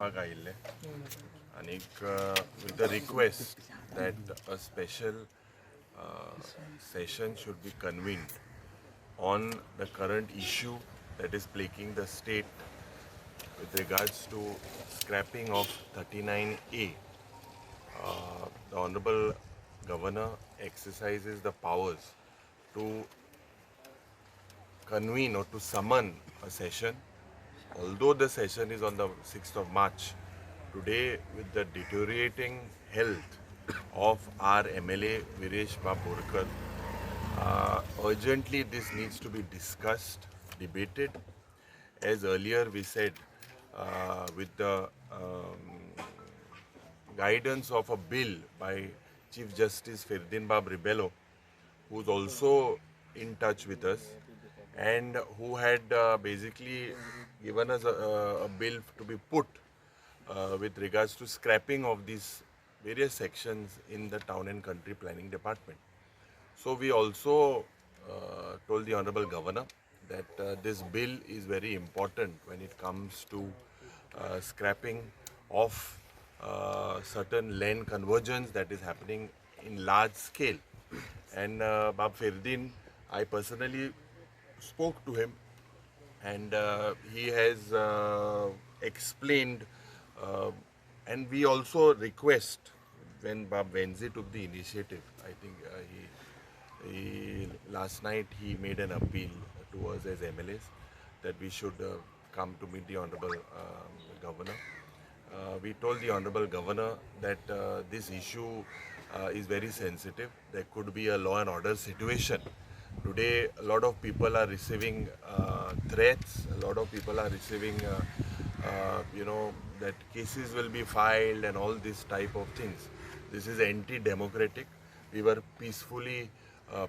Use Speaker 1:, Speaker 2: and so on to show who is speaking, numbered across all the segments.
Speaker 1: घेवपाक आयिल्ले आनीक with the request that a special session should be convened on the current issue that is plaguing the state with regards to scrapping of 39A. The Honorable Governor exercises the powers to convene or to summon a session. Although the session is on the 6th of March, today with the deteriorating health of our MLA Viresh Borkar, urgently this needs to be discussed, debated. As earlier we said, with the guidance of a bill by Chief Justice Ferdin Bab Ribello, who's also in touch with us and who had basically given us a bill to be put with regards to scrapping of these various sections in the Town and Country Planning Department. So we also told the Honorable Governor that this bill is very important when it comes to scrapping of certain land convergence that is happening in large scale. And Bab Ferdin, I personally spoke to him and he has explained and we also request when Bab Venzi took the initiative, I think he last night he made an appeal to us as MLAs that we should come to meet the Honorable Governor. We told the Honorable Governor that this issue is very sensitive. There could be a law and order situation. Today, a lot of people are receiving threats. A lot of people are receiving, that cases will be filed and all this type of things. This is anti-democratic. We were peacefully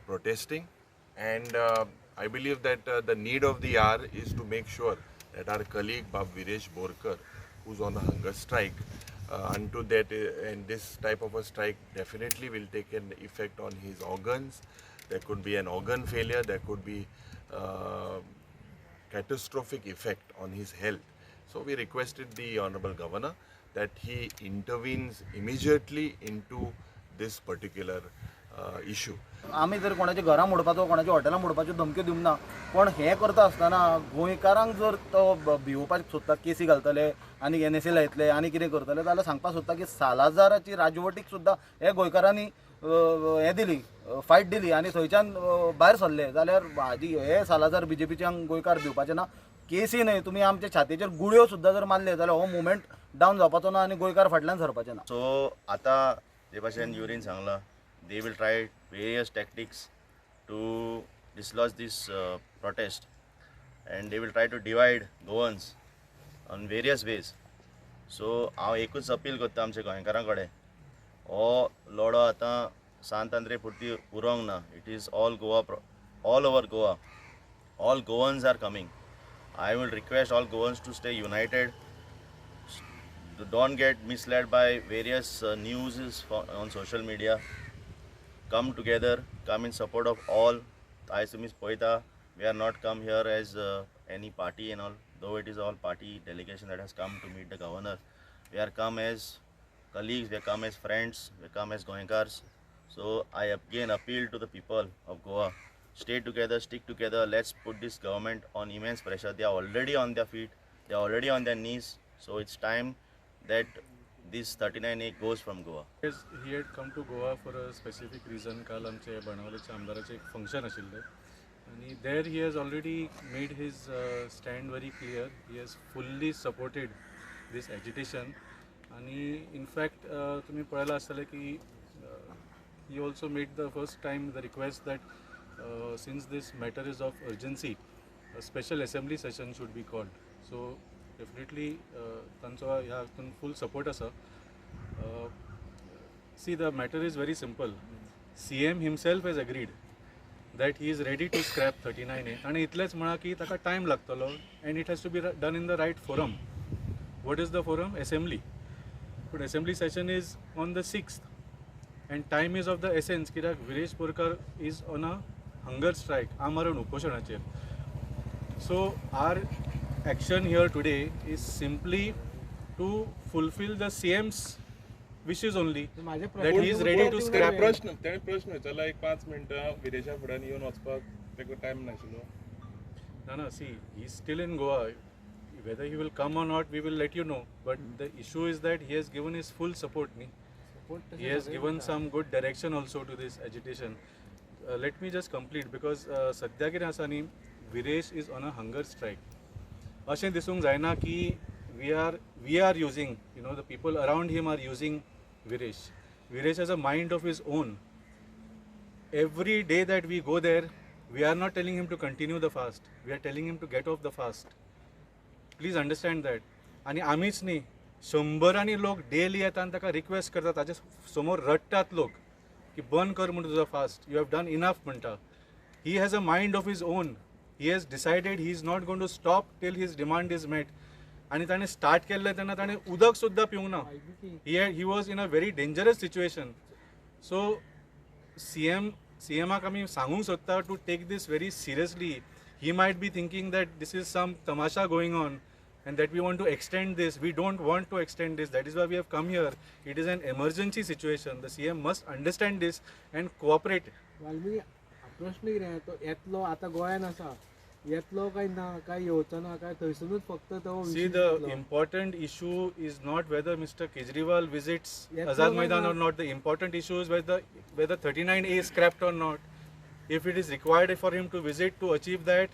Speaker 1: protesting, and I believe that the need of the hour is to make sure that our colleague Bab Viresh Borkar, who's on a hunger strike, unto that, and this type of a strike definitely will take an effect on his organs. There could be an organ failure, there could be catastrophic effect on his health. So we requested the Honorable Governor that he intervenes immediately into this particular issue.
Speaker 2: आम्ही जर कोणाच्या घरा मोडपाचो कोणाच्या हॉटेलां मोडपाच्यो धमक्यो दिवंक ना, पण हें करता आसतना गोंयकारांक जर तो भिवपाक सोदता, केसी घालतले आनी NSA लायतले आनी कितें करतले जाल्यार सांगपाक सोदता की सालाजाराची राजवटीक सुद्दां हे गोंयकारांनी हें दिली, फायट दिली आनी थंयच्यान भायर सरले जाल्यार हाजी हे सालाजार BJPच्यान गोंयकार भिवपाचे ना. केसी न्हय, तुमी आमच्या छातयेचेर गुळयो सुद्दां जर मारले जाल्यार हो मुवमेंट डावन जावपाचो ना आनी गोंयकार फाटल्यान सरपाचे ना.
Speaker 3: सो आतां जे भाशेन युरीन सांगलां, they will try various tactics to dislodge this protest, and they will try to divide Goans on various ways. So हांव एकूच अपील करता आमच्या गोंयकारां कडेन, हो लढो आतां सांतांद्रे पुरती उरोंक ना. It is all Goa, all over Goa. All Goans are coming. I will request all Goans to stay united. Don't get misled by various news on social media. Come together, come in support of all. As Miss Poita, we are not come here as any party and all, though it is all party delegation that has come to meet the governor. We are come as colleagues, we are come as friends, we come as Goenkars. So I again appeal to the people of Goa, stay together, stick together. Let's put this government on immense pressure. They are already on their feet, they are already on their knees. So it's time that this 39A goes from Goa.
Speaker 4: Yes, he had come to Goa for a specific reason. काल आमचे बाणावलेच्या आमदाराचे एक function आशिल्ले आणि there he has already made his stand very clear. He has fully supported this agitation आणि in fact तुम्ही पळयला आसतले की he also made the first time the request that since this matter is of urgency, a special assembly session should be called. So definitely तांचो ह्या हातून full support आसा. See, the matter is very simple. CM himself has agreed that he is ready to scrap 39A आणि इतलेच म्हणा की ताका time लागतलो and it has to be done in the right forum. What is the forum? Assembly. But assembly session is on the 6th and time is of the essence कित्याक Viresh Borkar is on a hunger strike, आमरण उपोशणाचेर. So our action here today is simply to fulfill the CM's wishes only,
Speaker 5: माझे
Speaker 4: that he is ready to scrap.
Speaker 6: प्रश्न तेणे प्रश्न विचारला एक 5 मिनटां विदेशा फुड्यान येवन वचपाक तेका टायम नाशिल्लो.
Speaker 4: No, see, he's still in Goa. Whether he will come or not, we will let you know. But the issue is that he has given his full support. He has given some good direction also to this agitation. Let me just complete, because सध्या कितें आसा न्ही, Viresh is on a hunger strike. अशें दिसूंक जायना की we are using, the people around him are using Viresh. Viresh has a mind of his own. Every day that we go there, we are not telling him to continue the fast. We are telling him to get off the fast. Please understand that. आणि आमीच न्ही, शंभरांनी लोक daily येतात आणि ताका request करतात, ताचे समोर रडटात लोक की बंद कर म्हणून तुजो fast, you have done enough म्हणटा. He has a mind of his own. He has decided he is not going to stop till his demand is met. आणि ताणें स्टार्ट केल्लें तेन्ना ताणें उदक सुद्दां पिवंक ना. He was in a very dangerous situation. So CMाक आमी सांगूंक सोदता to take this very seriously. He might be thinking that this is some tamasha going on and that we want to extend this. We don't want to extend this. That is why we have come here. It is an emergency situation. The CM must understand this and cooperate.
Speaker 5: Valmiki प्रश्न कितें तो येतलो आतां गोंयान आसा, येतलो काय ना, काय येवचो ना, काय थंयसरूच फक्त तो
Speaker 4: See, the important issue is not whether Mr. Kejriwal visits
Speaker 5: Yes,
Speaker 4: Azad
Speaker 5: no,
Speaker 4: Maidan
Speaker 5: no.
Speaker 4: or not. The important issue is whether 39A is scrapped or not. If it is required for him to visit to achieve that,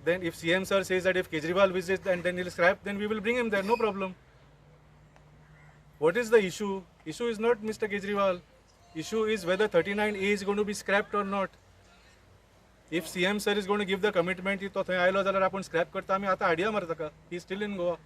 Speaker 4: then if CM sir says that if Kejriwal visits and then he'll scrap, then we will bring him there, no problem. What is the issue? Issue is not Mr. Kejriwal. Issue is whether 39A is going to be scrapped or not. If CM sir is going to give the commitment, तो थंय आयलो जाल्यार आपण scrap करता आमी आतां हाडया मरे ताका. He is still in Goa.